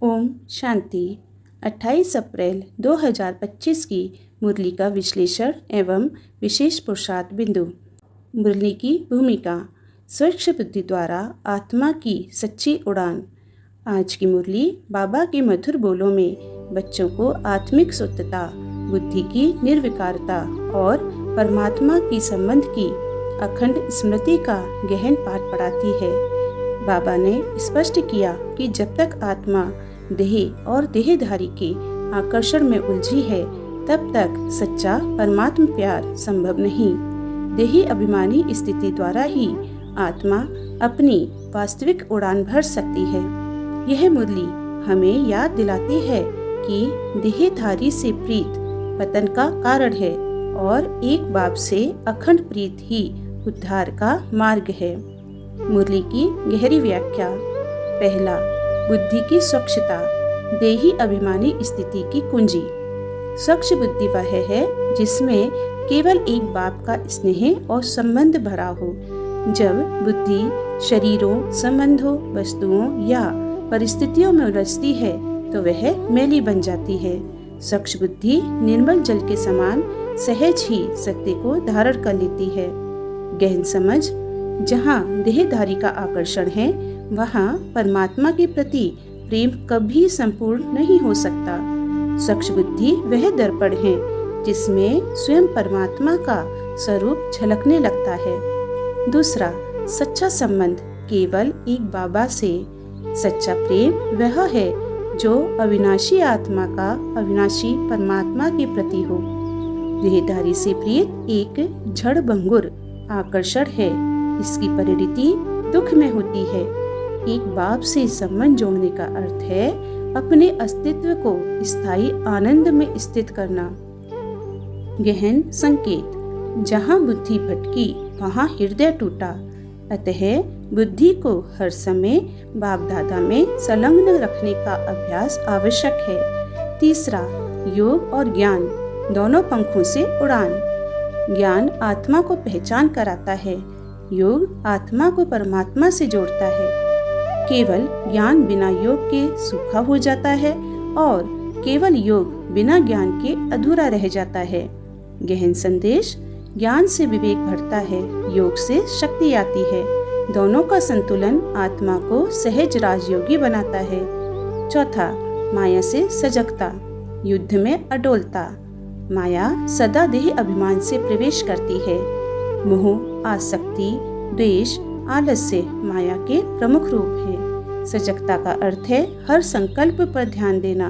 ओम शांति। 28 अप्रैल 2025 की मुरली का विश्लेषण एवं विशेष पुरुषार्थ बिंदु। मुरली की भूमिका, स्वच्छ बुद्धि द्वारा आत्मा की सच्ची उड़ान। आज की मुरली बाबा के मधुर बोलों में बच्चों को आत्मिक शुद्धता, बुद्धि की निर्विकारता और परमात्मा की संबंध की अखंड स्मृति का गहन पाठ पढ़ाती है। बाबा ने स्पष्ट किया कि जब तक आत्मा देह और देहधारी के आकर्षण में उलझी है तब तक सच्चा परमात्म प्यार संभव नहीं। देही अभिमानी स्थिति द्वारा ही आत्मा अपनी वास्तविक उड़ान भर सकती है। यह मुरली हमें याद दिलाती है कि देहधारी से प्रीत पतन का कारण है और एक बाप से अखंड प्रीत ही उद्धार का मार्ग है। मुरली की गहरी व्याख्या। पहला, बुद्धि की स्वच्छता, देही अभिमानी स्थिति की कुंजी। स्वच्छ बुद्धि वह है जिसमें केवल एक बाप का स्नेह और संबंध भरा हो। जब बुद्धि शरीरों, संबंधों, वस्तुओं या परिस्थितियों में उलझती है तो वह मैली बन जाती है। स्वच्छ बुद्धि निर्मल जल के समान सहज ही सत्य को धारण कर लेती है। गहन समझ। जहाँ देहधारी का आकर्षण है वहाँ परमात्मा के प्रति प्रेम कभी संपूर्ण नहीं हो सकता। स्वच्छ बुद्धि वह दर्पण है जिसमें स्वयं परमात्मा का स्वरूप झलकने लगता है। दूसरा, सच्चा संबंध केवल एक बाबा से। सच्चा प्रेम वह है जो अविनाशी आत्मा का अविनाशी परमात्मा के प्रति हो। देहधारी से प्रीत एक जड़ भंगुर आकर्षण है। इसकी परिणति दुख में होती है। एक बाप से संबंध जोड़ने का अर्थ है अपने अस्तित्व को स्थायी आनंद में स्थित करना। गहन संकेत। जहाँ बुद्धि भटकी वहाँ हृदय टूटा। अतः बुद्धि को हर समय बाप दादा में संलग्न रखने का अभ्यास आवश्यक है। तीसरा, योग और ज्ञान दोनों पंखों से उड़ान। ज्ञान आत्मा को पहचान कराता है, योग आत्मा को परमात्मा से जोड़ता है। केवल ज्ञान बिना योग के सूखा हो जाता है और केवल योग बिना ज्ञान के अधूरा रह जाता है। गहन संदेश। ज्ञान से विवेक बढ़ता है, योग से शक्ति आती है। दोनों का संतुलन आत्मा को सहज राजयोगी बनाता है। चौथा, माया से सजगता, युद्ध में अडोलता। माया सदा देह अभिमान से प्रवेश करती है। मोह, आसक्ति, द्वेष, आलस्य माया के प्रमुख रूप हैं। सजगता का अर्थ है हर संकल्प पर ध्यान देना,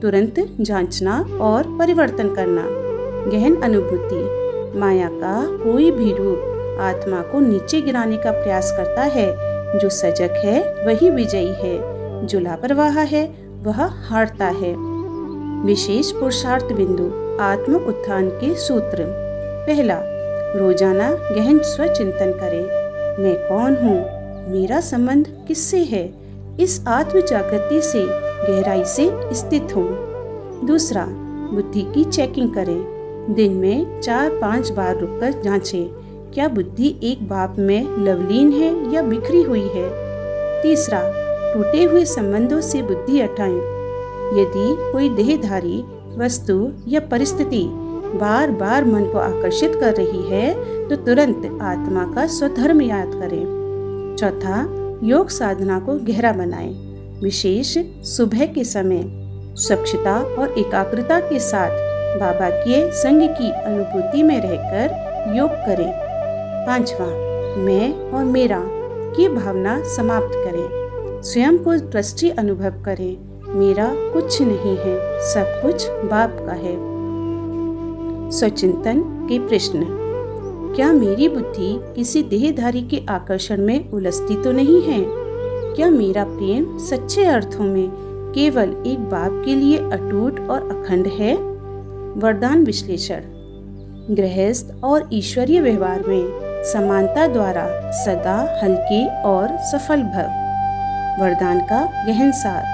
तुरंत जांचना और परिवर्तन करना। गहन अनुभूति। माया का कोई भी रूप आत्मा को नीचे गिराने का प्रयास करता है। जो सजग है वही विजयी है, जो लापरवाह है वह हारता है। विशेष पुरुषार्थ बिंदु, आत्म उत्थान के सूत्र। पहला, रोजाना गहन स्वचिंतन करें। मैं कौन हूँ? मेरा संबंध किससे है? इस आत्म जागृति से गहराई से स्थित हूँ। दूसरा, बुद्धि की चेकिंग करें। दिन में 4-5 बार रुककर जांचें, क्या बुद्धि एक बाप में लवलीन है या बिखरी हुई है। तीसरा, टूटे हुए संबंधों से बुद्धि हटाएं। यदि कोई देहधारी वस्तु या परिस्थिति बार बार मन को आकर्षित कर रही है तो तुरंत आत्मा का स्वधर्म याद करें। चौथा, योग साधना को गहरा बनाएं। विशेष सुबह के समय स्वच्छता और एकाग्रता के साथ बाबा के संग की अनुभूति में रहकर योग करें। पांचवा, मैं और मेरा की भावना समाप्त करें। स्वयं को ट्रस्टी अनुभव करें। मेरा कुछ नहीं है, सब कुछ बाप का है। स्वचिंतन के प्रश्न। क्या मेरी बुद्धि किसी देहधारी के आकर्षण में उलझती तो नहीं है? क्या मेरा प्रेम सच्चे अर्थों में केवल एक बाप के लिए अटूट और अखंड है? वरदान विश्लेषण। गृहस्थ और ईश्वरीय व्यवहार में समानता द्वारा सदा हल्के और सफल भव। वरदान का गहन सार।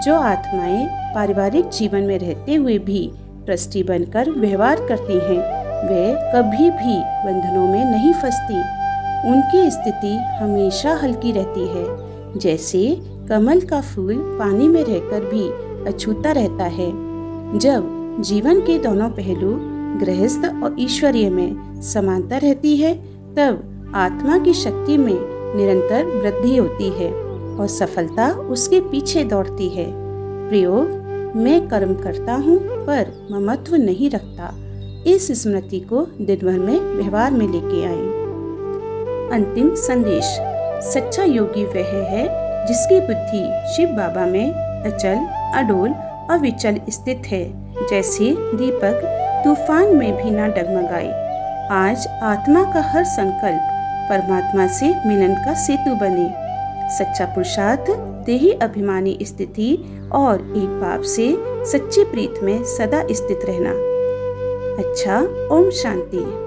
जो आत्माएं पारिवारिक जीवन में रहते हुए भी ट्रस्टी बनकर व्यवहार करती हैं, वे कभी भी बंधनों में नहीं फंसती। उनकी स्थिति हमेशा हल्की रहती है, जैसे कमल का फूल पानी में रहकर भी अछूता रहता है। जब जीवन के दोनों पहलू गृहस्थ और ईश्वरीय में समानता रहती है, तब आत्मा की शक्ति में निरंतर वृद्धि होती है और सफलता उसके पीछे दौड़ती है। प्रयोग: मैं कर्म करता हूँ पर ममत्व नहीं रखता। इस स्मृति को दिन भर में व्यवहार में लेके आएं। अंतिम संदेश: सच्चा योगी वह है जिसकी बुद्धि शिव बाबा में अचल, अडोल, अविचल स्थित है। जैसे दीपक तूफान में भी न डगमगाए। आज आत्मा का हर संकल्प परमात्मा से मिलन का सेतु बने। सच्चा पुरुषार्थ देही अभिमानी स्थिति और एक बाप से सच्ची प्रीत में सदा स्थित रहना। अच्छा, ओम शांति।